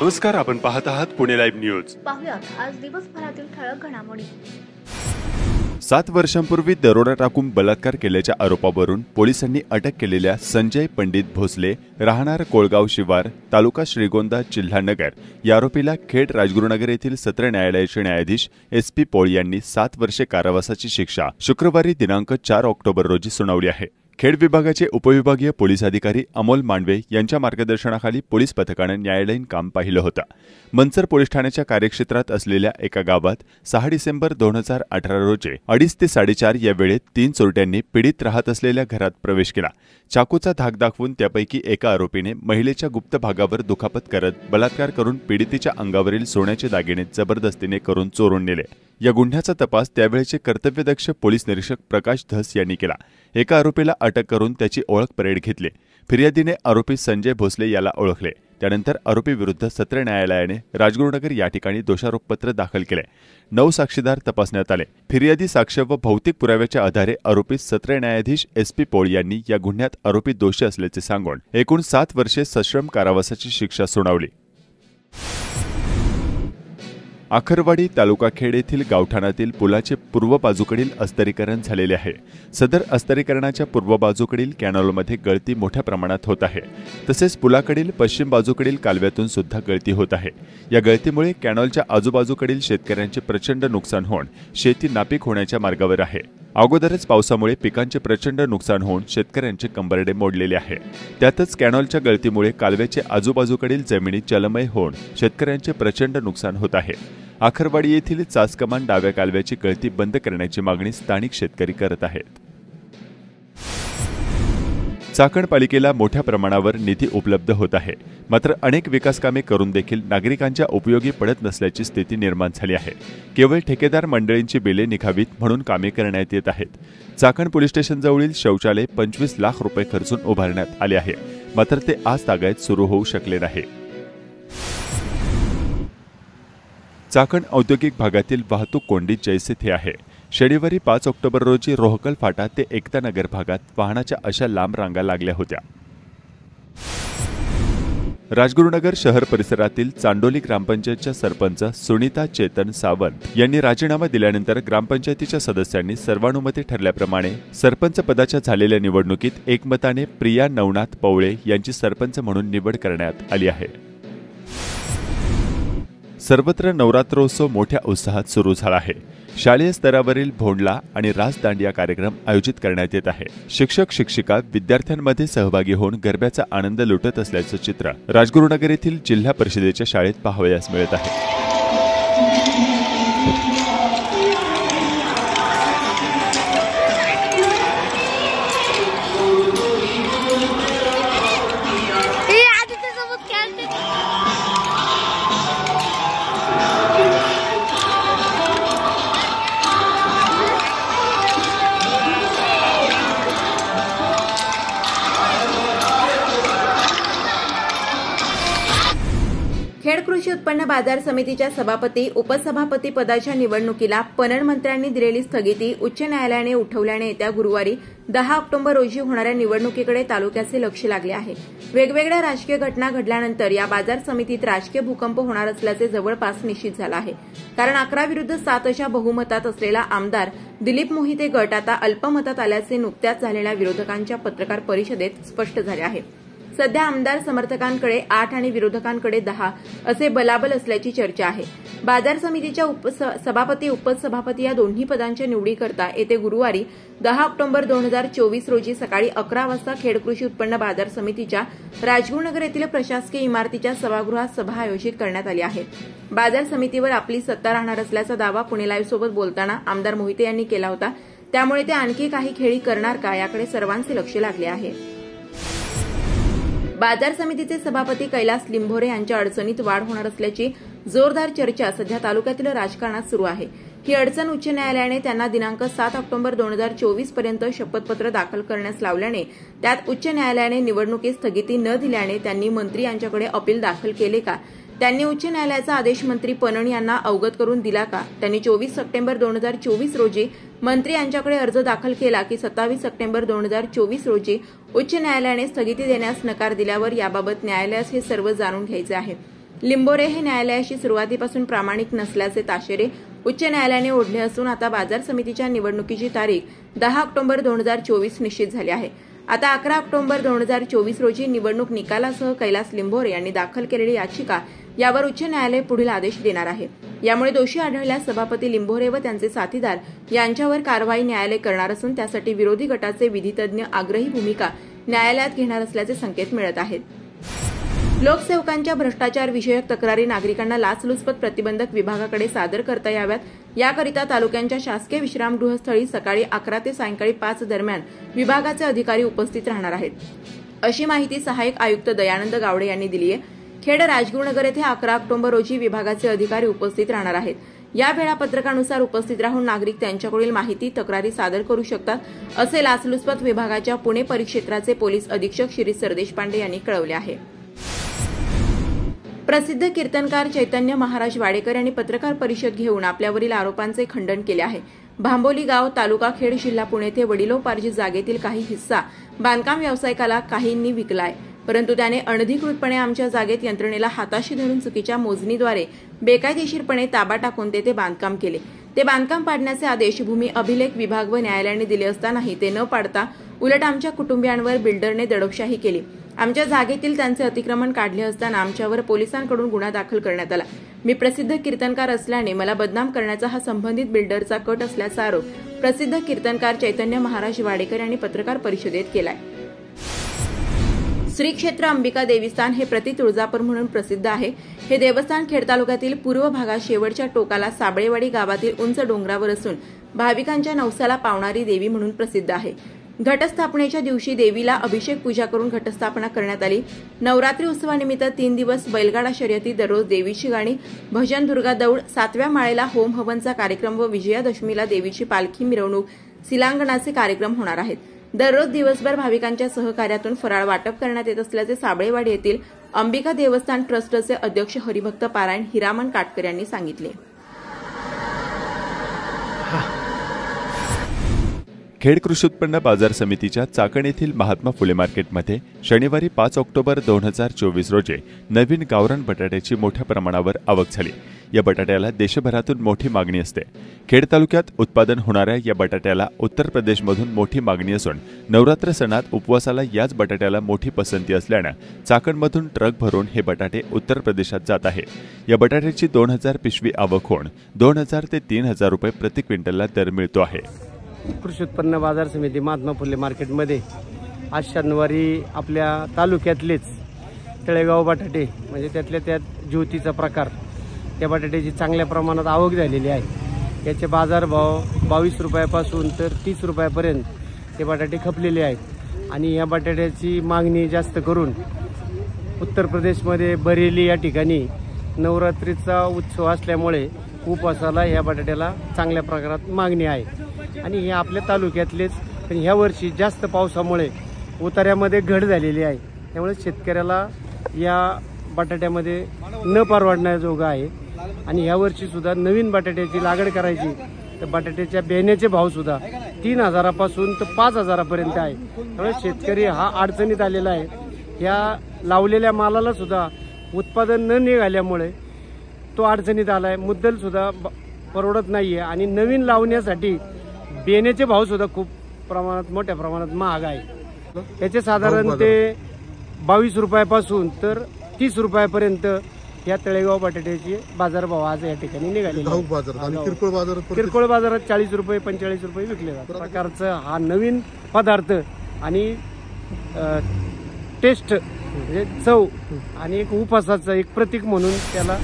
नमस्कार, आपण पाहत आहात पुणे लाईव्ह न्यूज. पाहुयात आज दिवसभरातील ठळक घडामोडी. 7 वर्षांपूर्वी दरोडा टाकून बलात्कार केल्याच्या आरोपावरून पोलिसांनी अटक केलेल्या संजय पंडित भोसले, राहणार कोळगाव शिवार, तालुका श्रीगोंदा, जिल्हा नगर या आरोपीला खेड राजगुरुनगर येथील सत्र न्यायालयाचे न्यायाधीश SP पॉल यांनी 7 वर्षे कारावासाची शिक्षा शुक्रवारी दिनांक 4 ऑक्टोबर रोजी सुनावली आहे. खेड विभागाचे उपविभागीय पोलीस अधिकारी अमोल मांडवे यांच्या मार्गदर्शनाखाली पोलीस पथकाने न्यायालयीन काम पाहिलं होतं. मनसर पोलीस ठाण्याच्या कार्यक्षेत्रात असलेल्या एका गावात 6 डिसेंबर 2018 रोजी 2:30 ते 4:30 या वेळेत 3 चोरट्यांनी पीडित राहत असलेल्या घरात प्रवेश केला. चाकूचा धाक दाखवून त्यापैकी एका आरोपीने महिलेच्या गुप्त भागावर दुखापत करत बलात्कार करून पीडितेच्या अंगावरील सोन्याचे दागिने जबरदस्तीने करून चोरून नेले. या गुन्ह्याचा तपास त्यावेळेचे कर्तव्यदक्ष पोलीस निरीक्षक प्रकाश धस यांनी केला. एका आरोपीला अटक करून त्याची ओळख परेड घेतली. फिर्यादीने आरोपी संजय भोसले याला ओळखले. त्यानंतर आरोपी विरुद्ध सत्र न्यायालयाने राजगुरुनगर या ठिकाणी दोषारोपपत्र दाखल केले. 9 साक्षीदार तपासण्यात आले. फिर्यादी साक्ष व भौतिक पुराव्याच्या आधारे आरोपी सत्र न्यायाधीश SP पॉल यांनी या गुन्ह्यात आरोपी दोषी असल्याचे सांगून एकूण 7 वर्षे सश्रम कारावासाची शिक्षा सुनावली. आखरवाडी तालुका खेड येथील गावठाणातील पुलाचे पूर्व बाजूकडील अस्तरीकरण झालेले आहे. सदर अस्तरीकरणाच्या पूर्व बाजूकडील कॅनॉलमध्ये गळती मोठ्या प्रमाणात होत आहे. तसेच पुलाकडील पश्चिम बाजूकडील कालव्यातून सुद्धा गळती होत आहे. या गळतीमुळे कॅनॉलच्या आजूबाजूकडील शेतकऱ्यांचे प्रचंड नुकसान होऊन शेती नापीक होण्याच्या मार्गावर आहे. अगोदरच पावसामुळे पिकांचे प्रचंड नुकसान होऊन शेतकऱ्यांचे कंबरडे मोडलेले आहे. त्यातच कॅनॉलच्या गळतीमुळे कालव्याचे आजूबाजूकडील जमिनी जलमय होऊन शेतकऱ्यांचे प्रचंड नुकसान होत आहे. आखरवाडी येथील चासकमान डाव्या कालव्याची गळती बंद करण्याची मागणी स्थानिक शेतकरी करत आहेत. चाकण पालिकेला मोठ्या प्रमाणावर निधी उपलब्ध होत आहे. मात्र अनेक विकास कामे करून देखील नागरिकांच्या उपयोगी पडत नसल्याची स्थिती निर्माण झाली आहे. केवळ ठेकेदार मंडळींची बिले निघावीत म्हणून कामे करण्यात येत आहेत. चाकण पोलीस स्टेशनजवळील शौचालय 25 लाख रुपये खर्चून उभारण्यात आले आहे. मात्र ते आज तागायत सुरू होऊ शकले नाही. चाकण औद्योगिक भागातील वाहतूक कोंडी जैसे थे आहे. शनिवारी 5 ऑक्टोबर रोजी रोहकल फाटा ते एकता नगर भागात वाहनाच्या अशा लांब रांगा लागल्या होत्या. राजगुरुनगर शहर परिसरातील चांडोली ग्रामपंचायतच्या सरपंच सुनीता चेतन सावंत यांनी राजीनामा दिल्यानंतर ग्रामपंचायतीच्या सदस्यांनी सर्वानुमते ठरल्याप्रमाणे सरपंच पदाच्या झालेल्या निवडणुकीत एकमताने प्रिया नवनाथ पवळे यांची सरपंच म्हणून निवड करण्यात आली आहे. सर्वत्र नवरात्रोत्सव मोठ्या उत्साहात सुरू झाला आहे. शालेय स्तरावरील भोंडला आणि रास दांडिया कार्यक्रम आयोजित करण्यात येत आहे. शिक्षक शिक्षिका विद्यार्थ्यांमध्ये सहभागी होऊन गरब्याचा आनंद लुटत असल्याचं चित्र राजगुरुनगर येथील जिल्हा परिषदेच्या शाळेत पाहावयास मिळत आहे. खेड कृषी उत्पन्न बाजार समितीच्या सभापती उपसभापती पदाच्या निवडणुकीला पणन मंत्र्यांनी दिलेली स्थगिती उच्च न्यायालयाने उठवल्याने येत्या गुरुवारी 10 ऑक्टोबर रोजी होणाऱ्या निवडणुकीकडे तालुक्याचे लक्ष लागले आहे. वेगवेगळ्या राजकीय घटना घडल्यानंतर या बाजार समितीत राजकीय भूकंप होणार असल्याचे जवळपास निश्चित झालं आहे. कारण 11 विरुद्ध 7 अशा बहुमतात असलेला आमदार दिलीप मोहिते गट आता अल्पमतात आल्याचे नुकत्याच झालेल्या विरोधकांच्या पत्रकार परिषदेत स्पष्ट झाले आहे. सध्या आमदार समर्थकांकडे 8 आणि विरोधकांकडे 10 असे बलाबल असल्याची चर्चा आहे. बाजार समितीच्या सभापती उपसभापती या दोन्ही पदांच्या निवडीकरता येते गुरुवारी 10 ऑक्टोबर 2024 रोजी सकाळी 11 वाजता खेड कृषी उत्पन्न बाजार समितीच्या राजगुरुनगर येथील प्रशासकीय इमारतीच्या सभागृहात सभा आयोजित करण्यात आली आहे. बाजार समितीवर आपली सत्ता राहणार असल्याचा दावा पुणे लाईव्ह सोबत बोलताना आमदार मोहिते यांनी केला होता. त्यामुळे ते आणखी काही खेळी करणार का याकडे सर्वांचे लक्ष लागले आहे. बाजार समितीचे सभापती कैलास लिंभोरे यांच्या अडचणीत वाढ होणार असल्याची जोरदार चर्चा सध्या तालुक्यातील राजकारणात सुरू आहे. ही अडचण उच्च न्यायालयाने त्यांना दिनांक 7 ऑक्टोबर 2024 पर्यंत शपथपत्र दाखल करण्यास लावल्याने त्यात उच्च न्यायालयाने निवडणुकीस स्थगिती न दिल्याने त्यांनी मंत्री यांच्याकडे अपील दाखल केले का? त्यांनी उच्च न्यायालयाचा आदेश मंत्री पणन यांना अवगत करून दिला का? त्यांनी 24 सप्टेंबर 2024 रोजी मंत्री यांच्याकडे अर्ज दाखल केला की 27 सप्टेंबर 2024 रोजी उच्च न्यायालयाने स्थगिती देण्यास नकार दिल्यावर याबाबत न्यायालयास हे सर्व जाणून घ्यायचे आहे. लिंबोरे हे न्यायालयाशी सुरुवातीपासून प्रामाणिक नसल्याचे ताशेरे उच्च न्यायालयाने ओढले असून आता बाजार समितीच्या निवडणुकीची तारीख 10 ऑक्टोबर 2024 निश्चित झाली आहे। आता 11 ऑक्टोबर 2024 रोजी निवडणूक निकालासह कैलास लिंबोरे यांनी दाखल केलेली याचिका यावर उच्च न्यायालय पुढील आदेश देणार आहे। यामुळे दोषी आढळल्यास सभापती लिंबोरे व त्यांचे साथीदार यांच्यावर कारवाई न्यायालय करणार असून त्यासाठी विरोधी गटाचे विधितज्ञ आग्रही भूमिका न्यायालयात घेणार असल्याचे संकेत मिळत आहेत। लोकसेवकांच्या भ्रष्टाचार विषयक तक्रारी नागरिकांना लाचलुचपत प्रतिबंधक विभागाकडे सादर करता याव्यात, याकरिता तालुक्यांच्या शासकीय विश्रामगृहस्थळी सकाळी 11 ते सायंकाळी 5 दरम्यान विभागाचे अधिकारी उपस्थित राहणार आहेत, अशी माहिती सहाय्यक आयुक्त दयानंद गावडे यांनी दिली आहे। खेड राजगुरुनगर येथे 11 ऑक्टोबर रोजी विभागाचे अधिकारी उपस्थित राहणार आहेत। या वेळापत्रकानुसार उपस्थित राहून नागरिक त्यांच्याकडील माहिती तक्रारी सादर करू शकतात, असे लाचलुचपत विभागाच्या पुणे परिक्षेत्राचे पोलीस अधीक्षक श्री सरदेश पांडे यांनी कळवले आहे। प्रसिद्ध कीर्तनकार चैतन्य महाराज वाडेकर यांनी पत्रकार परिषद घेऊन आपल्यावरील आरोपांचे खंडन केले आहे। भांबोली गाव, तालुका खेड, जिल्हा पुणे येथे वडिलोपार्जित जागेतील काही हिस्सा बांधकाम व्यावसायिकाला काहींनी विकलाय, परंतु त्याने अनधिकृतपणे आमच्या जागेत यंत्रणेला हाताशी धरून चुकीच्या मोजणीद्वारे बेकायदेशीरपणे ताबा टाकून ते बांधकाम केले। ते बांधकाम पाडण्याचे आदेश भूमी अभिलेख विभाग व न्यायालयाने दिले असतानाही ते न पाडता उलट आमच्या कुटुंबियांवर बिल्डरने दडपशाही केली। आमच्या जागेतील त्यांचे अतिक्रमण काढले असताना आमच्यावर पोलिसांकडून गुन्हा दाखल करण्यात आला। मी प्रसिद्ध कीर्तनकार असल्याने मला बदनाम करण्याचा हा संबंधित बिल्डरचा कट असल्याचा आरोप प्रसिद्ध कीर्तनकार चैतन्य महाराज वाडेकर यांनी पत्रकार परिषदेत केलाय। श्री क्षेत्र अंबिका देवस्थान हे प्रति तुळजापूर म्हणून प्रसिद्ध आहे। हे देवस्थान खेड तालुक्यातील पूर्व भागात शेवटच्या टोकाला साबळेवाडी गावातील उंच डोंगरावर असून भाविकांच्या नवसाला पावणारी देवी म्हणून प्रसिद्ध आहे। घटस्थापनेच्या दिवशी देवीला अभिषेक पूजा करून घटस्थापना करण्यात आली। नवरात्री उत्सवानिमित्त 3 दिवस बैलगाडा शर्यती, दररोज देवीची गाणी, भजन, दुर्गा दौड, 7व्या माळेला होम हवनचा कार्यक्रम व विजयादशमीला देवीची पालखी मिरवणूक, सिलांगणाचे कार्यक्रम होणार आहेत। दररोज दिवसभर भाविकांच्या सहकार्यातून फराळ वाटप करण्यात येत असल्याचे साबळेवाडी येथील अंबिका देवस्थान ट्रस्टचे अध्यक्ष हरिभक्त पारायण हिरामन काटकर यांनी सांगितले। खेड कृषी उत्पन्न बाजार समितीच्या चाकण येथील महात्मा फुले मार्केटमध्ये शनिवारी 5 ऑक्टोबर 2024 रोजी नवीन गावरान बटाट्याची मोठ्या प्रमाणावर आवक झाली। या बटाट्याला देशभरातून मोठी मागणी असते। खेड तालुक्यात उत्पादन होणाऱ्या या बटाट्याला उत्तर प्रदेशमधून मोठी मागणी असून नवरात्र सणात उपवासाला याच बटाट्याला मोठी पसंती असल्याने चाकणमधून ट्रक भरून हे बटाटे उत्तर प्रदेशात जात आहे। या बटाट्याची 2000 पिशवी आवक होऊन 2000 ते 3000 रुपये प्रति क्विंटलला दर मिळतो आहे। कृषी उत्पन्न बाजार समिती महात्मा फुले मार्केटमध्ये आज शनिवारी आपल्या तालुक्यातलेच तळेगाव बटाटे म्हणजे त्यातल्या त्यात ज्योतीचा प्रकार त्या बटाट्याची चांगल्या प्रमाणात आवक झालेली आहे। याचे बाजारभाव 22 रुपयापासून तर 30 रुपयापर्यंत ते बटाटे खपलेले आहेत आणि या बटाट्याची मागणी जास्त करून उत्तर प्रदेशमध्ये बरेली या ठिकाणी नवरात्रीचा उत्सव असल्यामुळे उपवासाला या बटाट्याला चांगल्या प्रकारात मागणी आहे आणि हे आपल्या तालुक्यातलेच, पण ह्या वर्षी जास्त पावसामुळे उतार्यामध्ये घट झालेली आहे, त्यामुळे शेतकऱ्याला या बटाट्यामध्ये न परवडण्याजोगं आहे। आणि ह्या वर्षी सुद्धा नवीन बटाट्याची लागवड करायची तर बटाट्याच्या बियाण्याचे भाव सुद्धा 3000 पासून तर 5000 पर्यंत आहे, त्यामुळे शेतकरी हा अडचणीत आलेला आहे। या लावलेल्या मालाला सुद्धा उत्पादन न निघाल्यामुळे तो अडचणीत आलाय, मुद्दल सुद्धा परवडत नाहीये आणि नवीन लावण्यासाठी बियाण्याचे भाव सुद्धा खूप प्रमाणात मोठ्या प्रमाणात महाग आहे। याचे साधारण ते 22 रुपयापासून तर 30 रुपयापर्यंत या तळेगाव बटाट्याचे बाजारभाव आज या ठिकाणी निघाले। किरकोळ बाजारात 40 रुपये 45 रुपये विकले जातात। प्रकारचा हा नवीन पदार्थ आणि टेस्ट म्हणजे चव आणि एक उपवासाचं एक प्रतीक म्हणून त्याला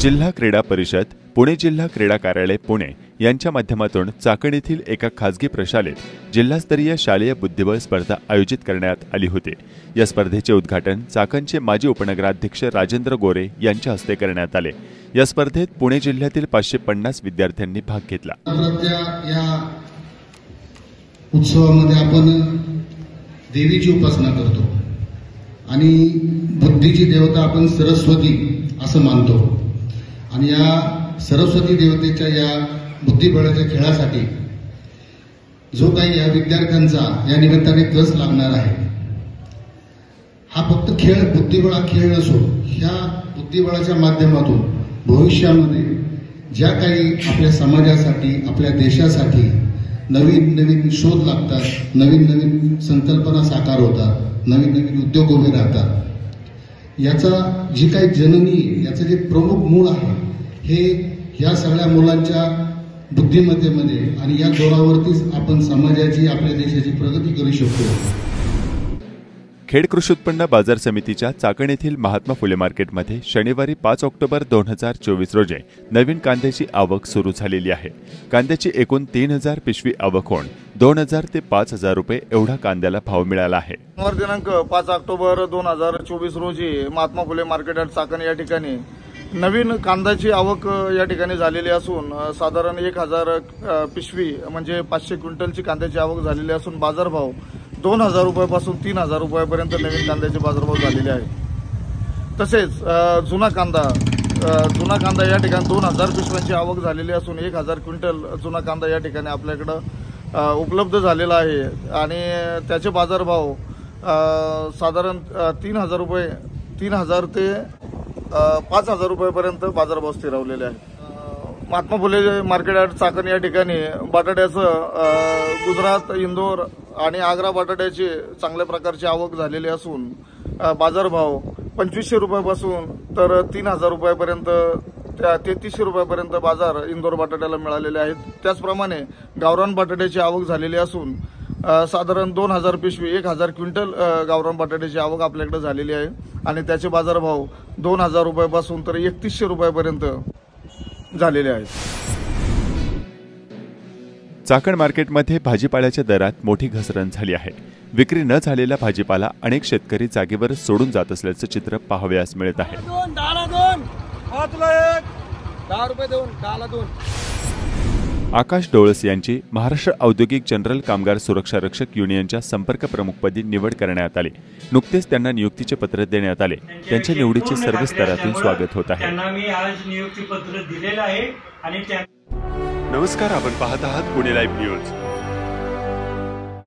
जिल्हा क्रीडा परिषद, पुणे जिल्हा क्रीडा कार्यालय पुणे यांच्या माध्यमातून चाकण येथील एका खासगी प्रशालेत जिल्हास्तरीय शालेय बुद्धिबळ स्पर्धा आयोजित करण्यात आली होती। या स्पर्धेचे उद्घाटन चाकणचे माजी उपनगराध्यक्ष राजेंद्र गोरे यांच्या हस्ते करण्यात आले। या स्पर्धेत पुणे जिल्ह्यातील 550 विद्यार्थ्यांनी भाग घेतला। या उत्सवामध्ये आपण देवीची उपासना करतो आणि बुद्धीची देवता आपण सरस्वती असं मानतो आणि या सरस्वती देवतेच्या या बुद्धिबळाच्या खेळासाठी जो काही या विद्यार्थ्यांचा या निमित्ताने कस लागणार आहे, हा फक्त खेळ बुद्धिबळ हा खेळ नसून ह्या बुद्धिबळाच्या माध्यमातून भविष्यामध्ये ज्या काही आपल्या समाजासाठी आपल्या देशासाठी नवीन नवीन शोध लागतात, नवीन नवीन संकल्पना साकार होतात, नवीन नवीन उद्योग उभे राहतात, याचा जी काही जननी आहे, याचं जे प्रमुख मूळ आहे हे या सगळ्या मुलांच्या बुद्धिमत्तेमध्ये आणि या जोरावरतीच आपण समाजाची आपल्या देशाची प्रगती करू शकतो. खेड कृषी उत्पन्न बाजार समितीच्या चाकण येथील महात्मा फुले मार्केटमध्ये शनिवारी 5 ऑक्टोबर 2024 रोजी नवीन कांद्याची आवक सुरू झालेली आहे. कांद्याची एकूण 3000 पिशवी आवक होऊन 2000 ते 5000 रुपये एवढा कांद्याला भाव मिळाला आहे. दिनांक 5 ऑक्टोबर 2024 रोजी महात्मा फुले मार्केट यार्ड चाकण या ठिकाणी नवीन कांद्याची आवक या ठिकाणी झालेली असून साधारण 1000 पिशवी म्हणजे 500 क्विंटलची कांद्याची आवक झालेली असून बाजारभाव 2000 रुपयापासून 3000 रुपयापर्यंत नवीन कांद्याचे बाजारभाव झालेले आहेत. तसेच जुना कांदा या ठिकाणी 2000 पिशव्यांची आवक झालेली असून 1000 क्विंटल जुना कांदा या ठिकाणी आपल्याकडं उपलब्ध झालेला आहे आणि त्याचे बाजारभाव साधारण 3000 ते 5000 रुपयापर्यंत बाजारभाव स्थिरावलेले आहेत. महात्मा फुले मार्केट यार्ड चाकण या ठिकाणी बटाट्याचं गुजरात, इंदोर आणि आग्रा बटाट्याची चांगल्या प्रकारची आवक झालेली असून बाजारभाव 2500 रुपयापासून तर 3000 रुपयापर्यंत 3300 रुपयापर्यंत बाजार इंदोर बटाट्याला मिळालेले आहेत. त्याचप्रमाणे गावरान बटाट्याची आवक झालेली असून साधारण 2000 पिशवी 1000 क्विंटल गावरान बटाट्याची आवक आपल्याकडे झालेली आहे आणि त्याचे बाजारभाव 2000 रुपयापासून तर 3100 रुपयापर्यंत झालेले आहेत. चाकण मार्केटमध्ये भाजीपाल्याच्या दरात मोठी घसरण झाली आहे. विक्री न झालेला भाजीपाला अनेक शेतकरी जागेवर सोडून जात असल्याचं चित्र पाहावयास मिळत आहे. आकाश डोळस यांची महाराष्ट्र औद्योगिक जनरल कामगार सुरक्षा रक्षक युनियनच्या संपर्क प्रमुखपदी निवड करण्यात आली. नुकतेच त्यांना नियुक्तीचे पत्र देण्यात आले. त्यांच्या निवडीचे सर्व स्तरातून स्वागत होत आहे. नमस्कार, आपण पाहत आहात पुणे लाईव्ह न्यूज.